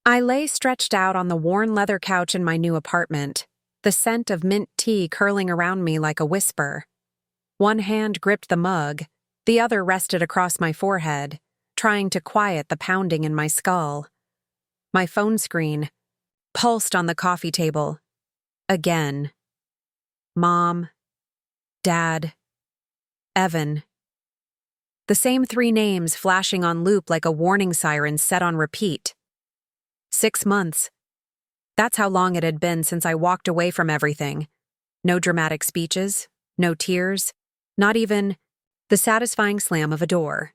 I lay stretched out on the worn leather couch in my new apartment, the scent of mint tea curling around me like a whisper. One hand gripped the mug, the other rested across my forehead, trying to quiet the pounding in my skull. My phone screen pulsed on the coffee table. Again. Mom, Dad, Evan. The same three names flashing on loop like a warning siren set on repeat. 6 months. That's how long it had been since I walked away from everything. No dramatic speeches, no tears, not even the satisfying slam of a door.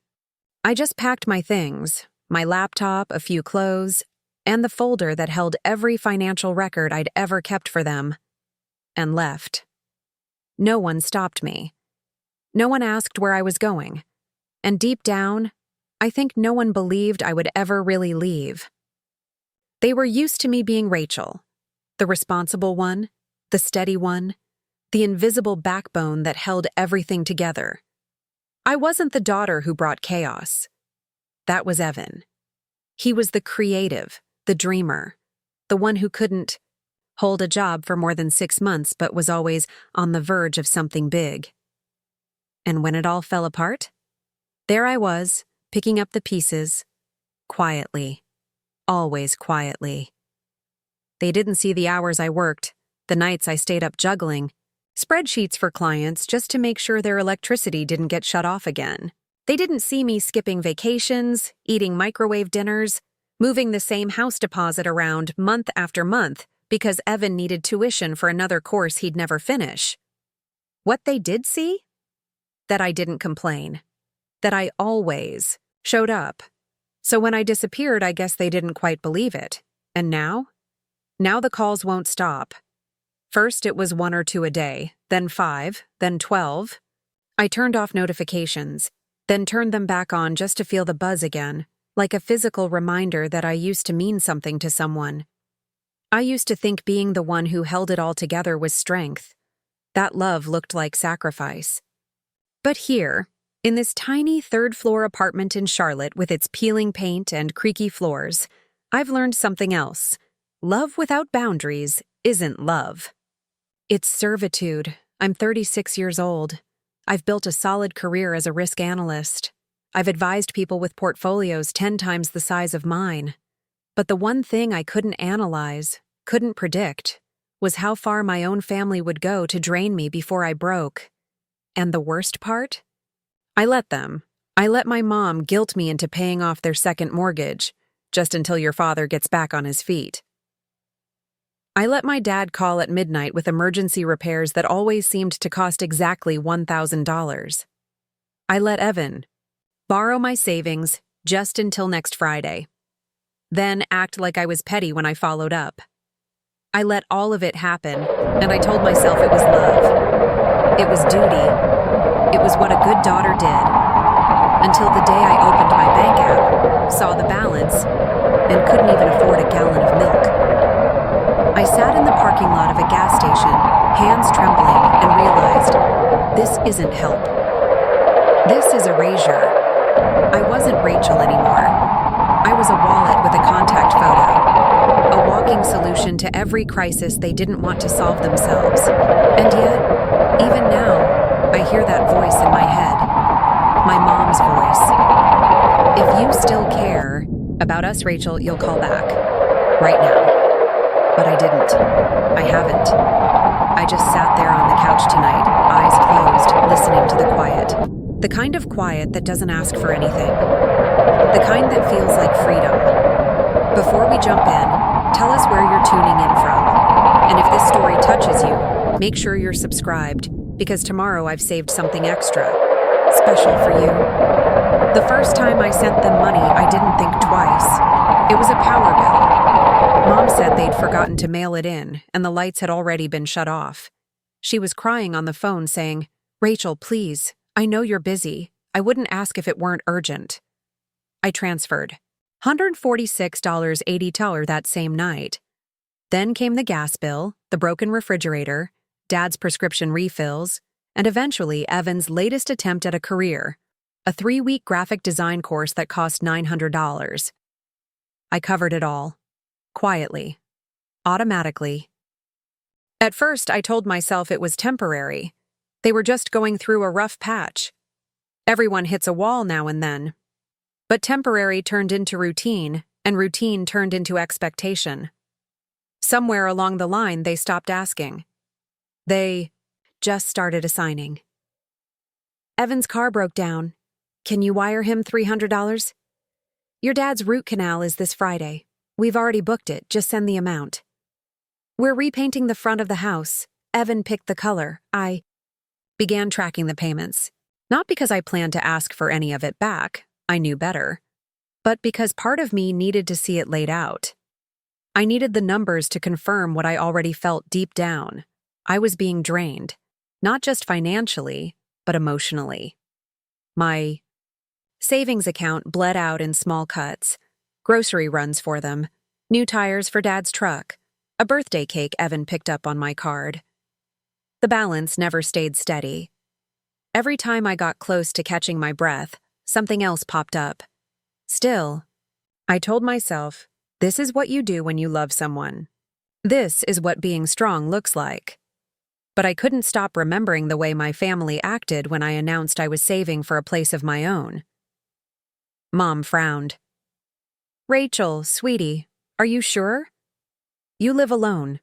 I just packed my things, my laptop, a few clothes, and the folder that held every financial record I'd ever kept for them, and left. No one stopped me. No one asked where I was going. And deep down, I think no one believed I would ever really leave. They were used to me being Rachel, the responsible one, the steady one, the invisible backbone that held everything together. I wasn't the daughter who brought chaos. That was Evan. He was the creative, the dreamer, the one who couldn't hold a job for more than 6 months but was always on the verge of something big. And when it all fell apart, there I was, picking up the pieces, quietly, always quietly. They didn't see the hours I worked, the nights I stayed up juggling, spreadsheets for clients just to make sure their electricity didn't get shut off again. They didn't see me skipping vacations, eating microwave dinners, moving the same house deposit around month after month because Evan needed tuition for another course he'd never finish. What they did see? That I didn't complain. That I always showed up. So when I disappeared, I guess they didn't quite believe it. And now? Now the calls won't stop. First it was 1 or 2 a day, then 5, then 12. I turned off notifications, then turned them back on just to feel the buzz again, like a physical reminder that I used to mean something to someone. I used to think being the one who held it all together was strength. That love looked like sacrifice. But here, in this tiny third-floor apartment in Charlotte with its peeling paint and creaky floors, I've learned something else. Love without boundaries isn't love. It's servitude. I'm 36 years old. I've built a solid career as a risk analyst. I've advised people with portfolios 10 times the size of mine. But the one thing I couldn't analyze, couldn't predict, was how far my own family would go to drain me before I broke. And the worst part? I let them. I let my mom guilt me into paying off their second mortgage, just until your father gets back on his feet. I let my dad call at midnight with emergency repairs that always seemed to cost exactly $1,000. I let Evan borrow my savings just until next Friday, then act like I was petty when I followed up. I let all of it happen, and I told myself it was love. It was duty. It was what a good daughter did, until the day I opened my bank app, saw the balance, and couldn't even afford a gallon of milk. I sat in the parking lot of a gas station, hands trembling, and realized, this isn't help. This is erasure. I wasn't Rachel anymore. I was a wallet with a contact photo, a walking solution to every crisis they didn't want to solve themselves. And yet, even now, I hear that voice in my head, my mom's voice. If you still care about us, Rachel, you'll call back. Right now. But I didn't. I haven't. I just sat there on the couch tonight, eyes closed, listening to the quiet. The kind of quiet that doesn't ask for anything. The kind that feels like freedom. Before we jump in, tell us where you're tuning in from. And if this story touches you, make sure you're subscribed, because tomorrow I've saved something extra, special for you. The first time I sent them money, I didn't think twice. It was a power bill. Mom said they'd forgotten to mail it in, and the lights had already been shut off. She was crying on the phone saying, "Rachel, please, I know you're busy. I wouldn't ask if it weren't urgent." I transferred $146.80 that same night. Then came the gas bill, the broken refrigerator, Dad's prescription refills, and eventually Evan's latest attempt at a career, a 3-week graphic design course that cost $900. I covered it all. quietly, automatically. At first, I told myself it was temporary. They were just going through a rough patch. Everyone hits a wall now and then. But temporary turned into routine, and routine turned into expectation. Somewhere along the line, they stopped asking. They just started assigning. Evan's car broke down. Can you wire him $300? Your dad's root canal is this Friday. We've already booked it, just send the amount. We're repainting the front of the house. Evan picked the color. I began tracking the payments. Not because I planned to ask for any of it back, I knew better, but because part of me needed to see it laid out. I needed the numbers to confirm what I already felt deep down. I was being drained, not just financially, but emotionally. My savings account bled out in small cuts, grocery runs for them, new tires for Dad's truck, a birthday cake Evan picked up on my card. The balance never stayed steady. Every time I got close to catching my breath, something else popped up. Still, I told myself, this is what you do when you love someone. This is what being strong looks like. But I couldn't stop remembering the way my family acted when I announced I was saving for a place of my own. Mom frowned. Rachel, sweetie, are you sure? You live alone.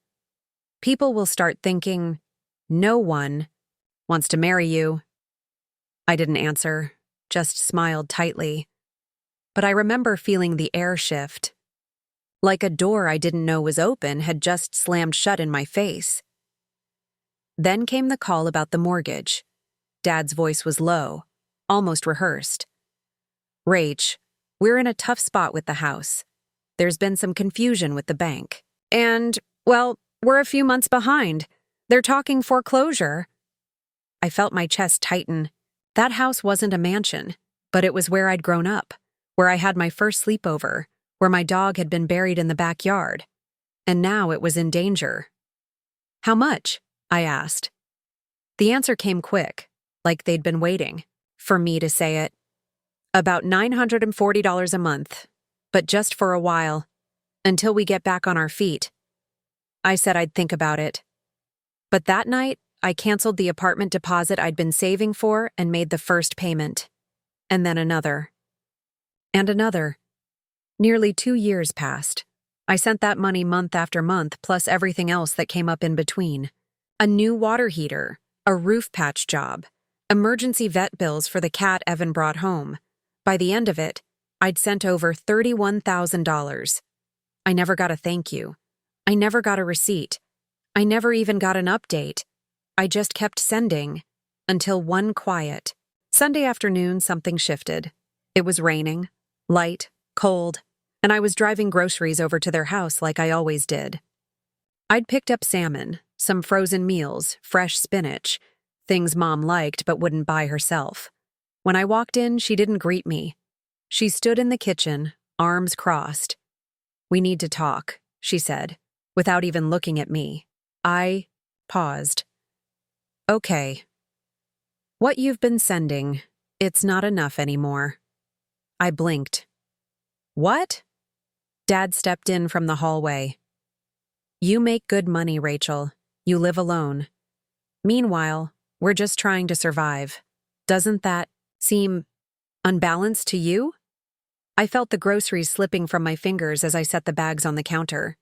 People will start thinking, no one wants to marry you. I didn't answer, just smiled tightly. But I remember feeling the air shift. Like a door I didn't know was open had just slammed shut in my face. Then came the call about the mortgage. Dad's voice was low, almost rehearsed. Rach, we're in a tough spot with the house. There's been some confusion with the bank. And, well, we're a few months behind. They're talking foreclosure. I felt my chest tighten. That house wasn't a mansion, but it was where I'd grown up, where I had my first sleepover, where my dog had been buried in the backyard. And now it was in danger. How much? I asked. The answer came quick, like they'd been waiting for me to say it. About $940 a month, but just for a while, until we get back on our feet. I said I'd think about it. But that night, I canceled the apartment deposit I'd been saving for and made the first payment. And then another. And another. Nearly 2 years passed. I sent that money month after month, plus everything else that came up in between. A new water heater, a roof patch job, emergency vet bills for the cat Evan brought home. By the end of it, I'd sent over $31,000. I never got a thank you. I never got a receipt. I never even got an update. I just kept sending, until one quiet Sunday afternoon something shifted. It was raining, light, cold, and I was driving groceries over to their house like I always did. I'd picked up salmon, some frozen meals, fresh spinach, things Mom liked but wouldn't buy herself. When I walked in, she didn't greet me. She stood in the kitchen, arms crossed. We need to talk, she said, without even looking at me. I paused. Okay. What you've been sending, it's not enough anymore. I blinked. What? Dad stepped in from the hallway. You make good money, Rachel. You live alone. Meanwhile, we're just trying to survive. Doesn't that seem unbalanced to you? I felt the groceries slipping from my fingers as I set the bags on the counter.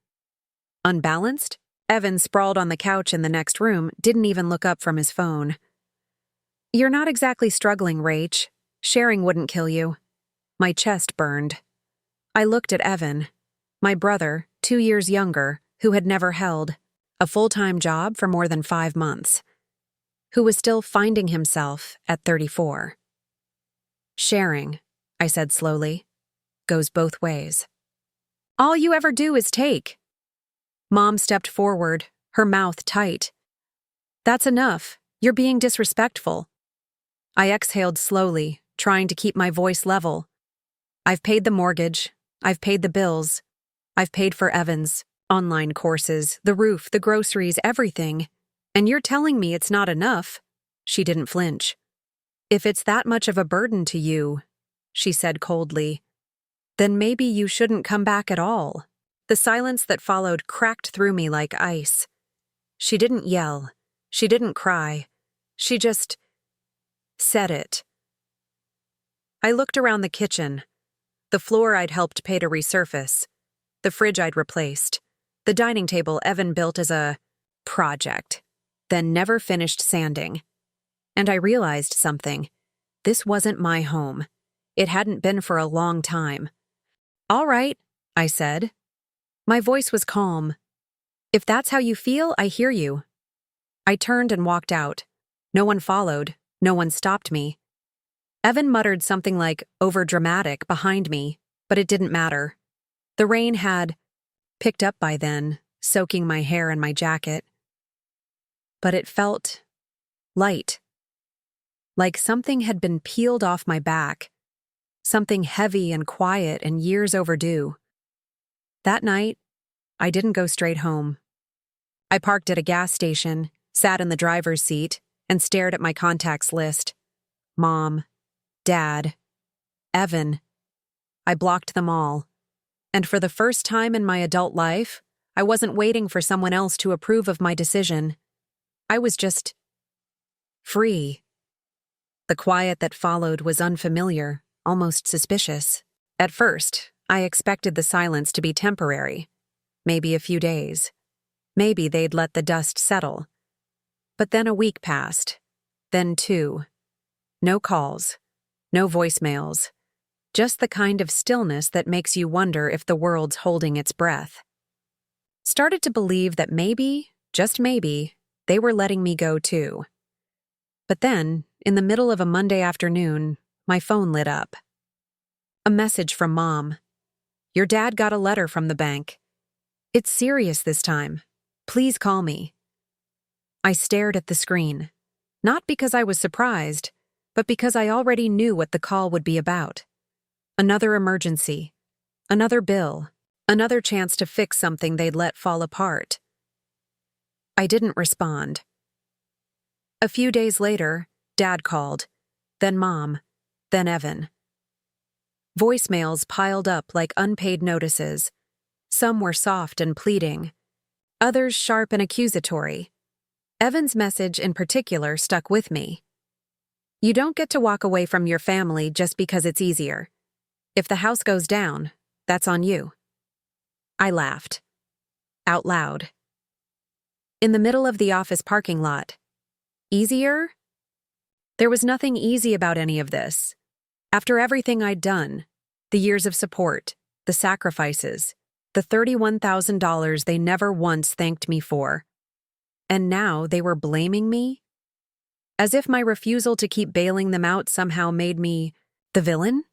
Unbalanced? Evan, sprawled on the couch in the next room, didn't even look up from his phone. You're not exactly struggling, Rach. Sharing wouldn't kill you. My chest burned. I looked at Evan, my brother, 2 years younger, who had never held a full-time job for more than 5 months, who was still finding himself at 34. Sharing, I said slowly, goes both ways. All you ever do is take. Mom stepped forward, her mouth tight. That's enough. You're being disrespectful. I exhaled slowly, trying to keep my voice level. I've paid the mortgage. I've paid the bills. I've paid for Evan's online courses, the roof, the groceries, everything. And you're telling me it's not enough? She didn't flinch. If it's that much of a burden to you, she said coldly, then maybe you shouldn't come back at all. The silence that followed cracked through me like ice. She didn't yell. She didn't cry. She just said it. I looked around the kitchen. The floor I'd helped pay to resurface. The fridge I'd replaced. The dining table Evan built as a project, then never finished sanding. And I realized something. This wasn't my home. It hadn't been for a long time. "All right," I said. My voice was calm. "If that's how you feel, I hear you." I turned and walked out. No one followed. No one stopped me. Evan muttered something like overdramatic behind me, but it didn't matter. The rain had picked up by then, soaking my hair and my jacket. But it felt light. Like something had been peeled off my back. Something heavy and quiet and years overdue. That night, I didn't go straight home. I parked at a gas station, sat in the driver's seat, and stared at my contacts list. Mom, Dad, Evan. I blocked them all. And for the first time in my adult life, I wasn't waiting for someone else to approve of my decision. I was just free. The quiet that followed was unfamiliar, almost suspicious. At first, I expected the silence to be temporary, maybe a few days. Maybe they'd let the dust settle. But then a week passed, then 2. No calls, no voicemails, just the kind of stillness that makes you wonder if the world's holding its breath. Started to believe that maybe, just maybe, they were letting me go too. But then, in the middle of a Monday afternoon, my phone lit up. A message from Mom. "Your dad got a letter from the bank. It's serious this time. Please call me." I stared at the screen, not because I was surprised, but because I already knew what the call would be about. Another emergency, another bill, another chance to fix something they'd let fall apart. I didn't respond. A few days later, Dad called, then Mom, then Evan. Voicemails piled up like unpaid notices. Some were soft and pleading, others sharp and accusatory. Evan's message in particular stuck with me. "You don't get to walk away from your family just because it's easier. If the house goes down, that's on you." I laughed. Out loud. In the middle of the office parking lot. Easier? There was nothing easy about any of this. After everything I'd done, the years of support, the sacrifices, the $31,000 they never once thanked me for. And now they were blaming me? As if my refusal to keep bailing them out somehow made me the villain?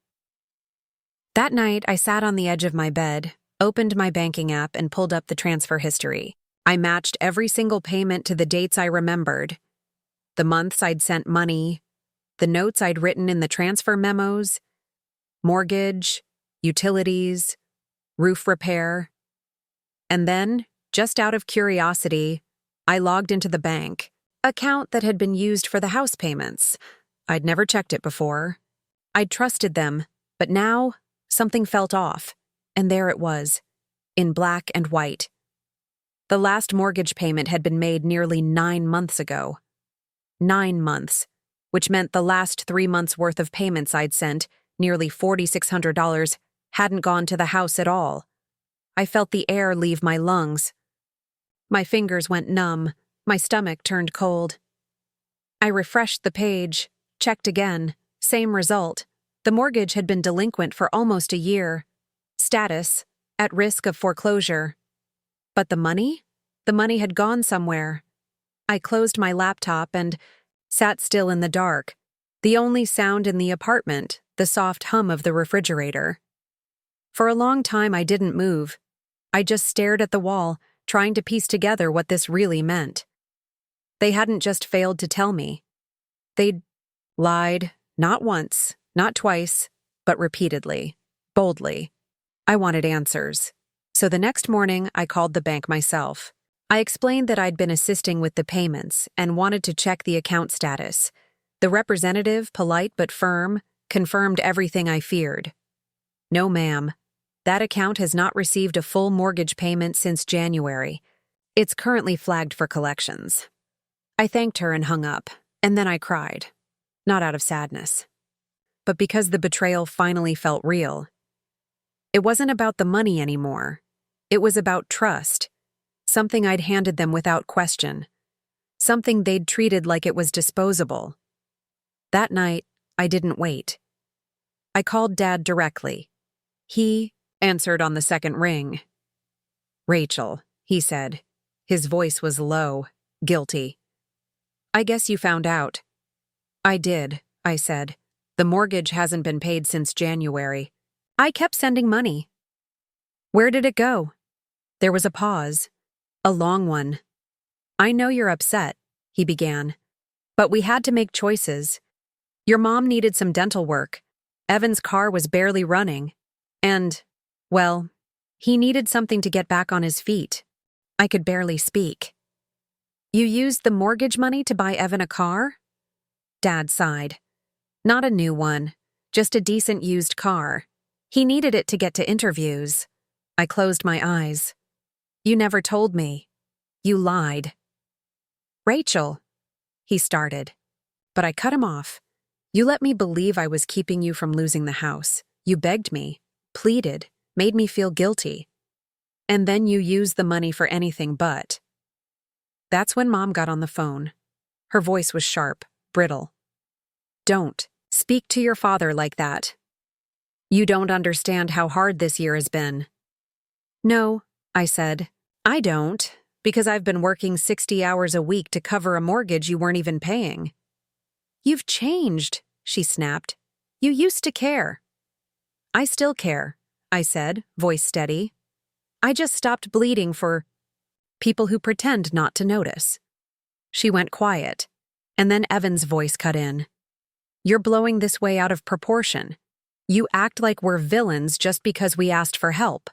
That night, I sat on the edge of my bed, opened my banking app, and pulled up the transfer history. I matched every single payment to the dates I remembered. The months I'd sent money, the notes I'd written in the transfer memos, mortgage, utilities, roof repair. And then, just out of curiosity, I logged into the bank account that had been used for the house payments. I'd never checked it before. I'd trusted them, but now something felt off, and there it was, in black and white. The last mortgage payment had been made nearly 9 months ago. 9 months, which meant the last 3 months' worth of payments I'd sent, nearly $4,600, hadn't gone to the house at all. I felt the air leave my lungs. My fingers went numb, my stomach turned cold. I refreshed the page, checked again, same result. The mortgage had been delinquent for almost a year. Status, at risk of foreclosure. But the money? The money had gone somewhere. I closed my laptop and sat still in the dark, the only sound in the apartment, the soft hum of the refrigerator. For a long time I didn't move. I just stared at the wall, trying to piece together what this really meant. They hadn't just failed to tell me. They'd lied, not once, not twice, but repeatedly, boldly. I wanted answers. So the next morning, I called the bank myself. I explained that I'd been assisting with the payments and wanted to check the account status. The representative, polite but firm, confirmed everything I feared. "No, ma'am. That account has not received a full mortgage payment since January. It's currently flagged for collections. I thanked her and hung up, and then I cried. Not out of sadness, but because the betrayal finally felt real. It wasn't about the money anymore. It was about trust, something I'd handed them without question, something they'd treated like it was disposable. That night, I didn't wait. I called Dad directly. He answered on the second ring. "Rachel," he said. His voice was low, guilty. "I guess you found out." "I did," I said. "The mortgage hasn't been paid since January. I kept sending money." "Where did it go?" There was a pause. A long one. "I know you're upset," he began. "But we had to make choices. Your mom needed some dental work. Evan's car was barely running. And, well, he needed something to get back on his feet. I could barely speak." "You used the mortgage money to buy Evan a car?" Dad sighed. "Not a new one, just a decent used car. He needed it to get to interviews." I closed my eyes. "You never told me. You lied." "Rachel," he started. But I cut him off. "You let me believe I was keeping you from losing the house. You begged me, pleaded, made me feel guilty. And then you used the money for anything but." That's when Mom got on the phone. Her voice was sharp, brittle. "Don't speak to your father like that. You don't understand how hard this year has been." "No," I said. "I don't, because I've been working 60 hours a week to cover a mortgage you weren't even paying." "You've changed," she snapped. "You used to care." "I still care," I said, voice steady. "I just stopped bleeding for people who pretend not to notice." She went quiet, and then Evan's voice cut in. "You're blowing this way out of proportion. You act like we're villains just because we asked for help."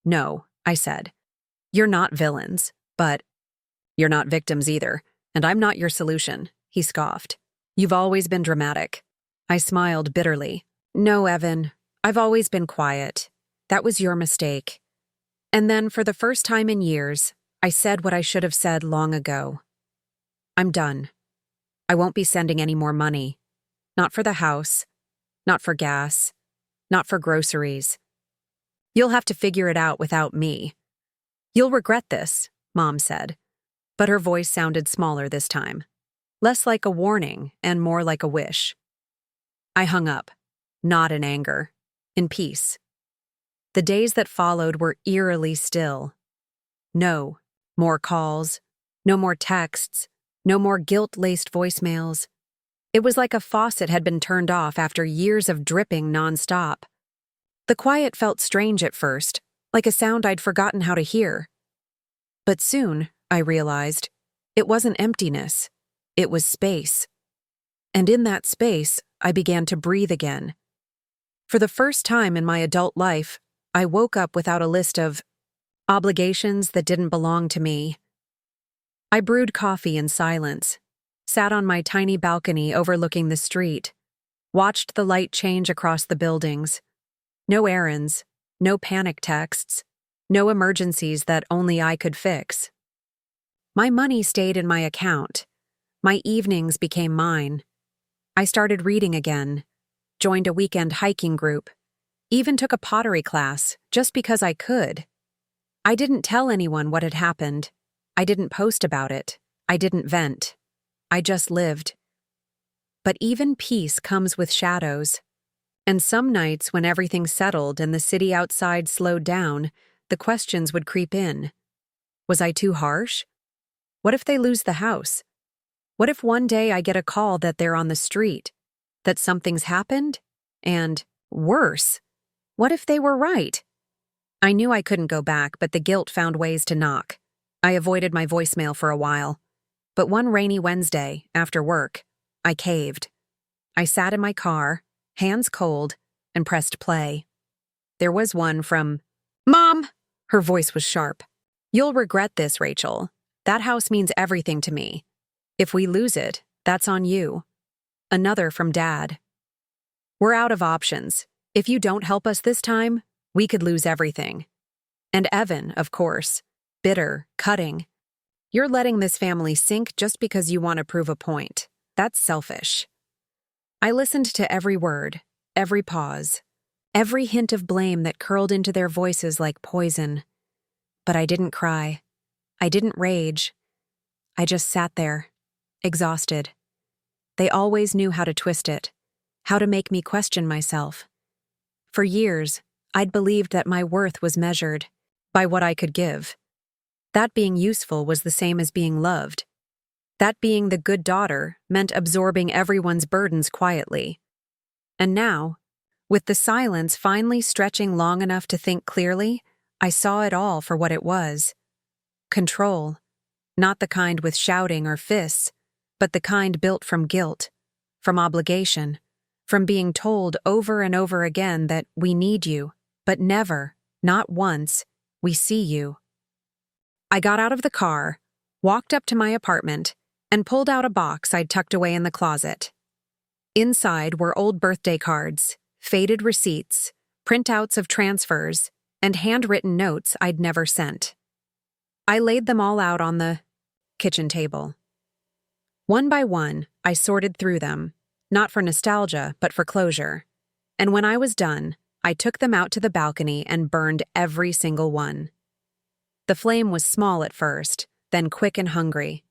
"No," I said. "You're not villains, but you're not victims either, and I'm not your solution," he scoffed. "You've always been dramatic." I smiled bitterly. "No, Evan, I've always been quiet. That was your mistake." And then, for the first time in years, I said what I should have said long ago. "I'm done. I won't be sending any more money. Not for the house. Not for gas. Not for groceries. You'll have to figure it out without me." "You'll regret this," Mom said. But her voice sounded smaller this time. Less like a warning and more like a wish. I hung up. Not in anger. In peace. The days that followed were eerily still. No more calls. No more texts. No more guilt-laced voicemails. It was like a faucet had been turned off after years of dripping nonstop. The quiet felt strange at first, like a sound I'd forgotten how to hear. But soon, I realized, it wasn't emptiness. It was space. And in that space, I began to breathe again. For the first time in my adult life, I woke up without a list of obligations that didn't belong to me. I brewed coffee in silence, sat on my tiny balcony overlooking the street, watched the light change across the buildings. No errands, no panic texts, no emergencies that only I could fix. My money stayed in my account. My evenings became mine. I started reading again, joined a weekend hiking group, even took a pottery class just because I could. I didn't tell anyone what had happened. I didn't post about it. I didn't vent. I just lived. But even peace comes with shadows. And some nights when everything settled and the city outside slowed down, the questions would creep in. Was I too harsh? What if they lose the house? What if one day I get a call that they're on the street, that something's happened? And, worse, what if they were right? I knew I couldn't go back, but the guilt found ways to knock. I avoided my voicemail for a while. But one rainy Wednesday, after work, I caved. I sat in my car, hands cold, and pressed play. There was one from, "Mom!" Her voice was sharp. "You'll regret this, Rachel. That house means everything to me. If we lose it, that's on you." Another from Dad. "We're out of options. If you don't help us this time, We could lose everything. And Evan, of course. Bitter, cutting. You're letting this family sink just because you want to prove a point. That's selfish. I listened to every word, every pause, every hint of blame that curled into their voices like poison. But I didn't cry. I didn't rage. I just sat there, exhausted. They always knew how to twist it, how to make me question myself. For years, I'd believed that my worth was measured by what I could give. That being useful was the same as being loved. That being the good daughter meant absorbing everyone's burdens quietly. And now, with the silence finally stretching long enough to think clearly, I saw it all for what it was. Control. Not the kind with shouting or fists, but the kind built from guilt, from obligation, from being told over and over again that we need you, but never, not once, we see you. I got out of the car, walked up to my apartment, and pulled out a box I'd tucked away in the closet. Inside were old birthday cards, faded receipts, printouts of transfers, and handwritten notes I'd never sent. I laid them all out on the kitchen table. One by one, I sorted through them, not for nostalgia, but for closure. And when I was done, I took them out to the balcony and burned every single one. The flame was small at first, then quick and hungry.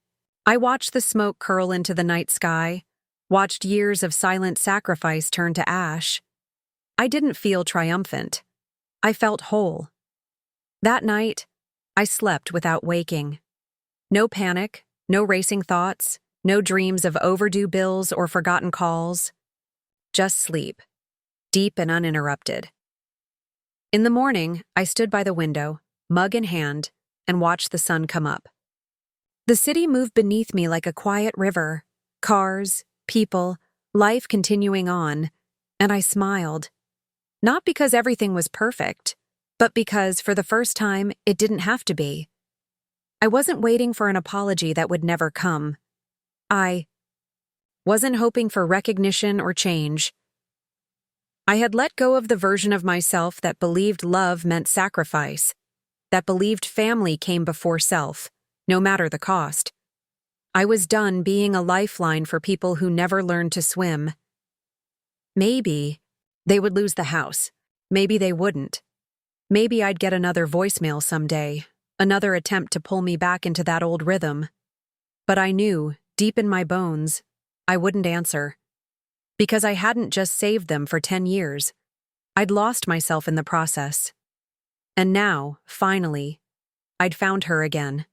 I watched the smoke curl into the night sky, watched years of silent sacrifice turn to ash. I didn't feel triumphant. I felt whole. That night, I slept without waking. No panic, no racing thoughts, no dreams of overdue bills or forgotten calls. Just sleep, deep and uninterrupted. In the morning, I stood by the window, mug in hand, and watched the sun come up. The city moved beneath me like a quiet river, cars, people, life continuing on, and I smiled. Not because everything was perfect, but because, for the first time, it didn't have to be. I wasn't waiting for an apology that would never come. I wasn't hoping for recognition or change. I had let go of the version of myself that believed love meant sacrifice, that believed family came before self, no matter the cost. I was done being a lifeline for people who never learned to swim. Maybe they would lose the house. Maybe they wouldn't. Maybe I'd get another voicemail someday, another attempt to pull me back into that old rhythm. But I knew, deep in my bones, I wouldn't answer. Because I hadn't just saved them for 10 years. I'd lost myself in the process. And now, finally, I'd found her again.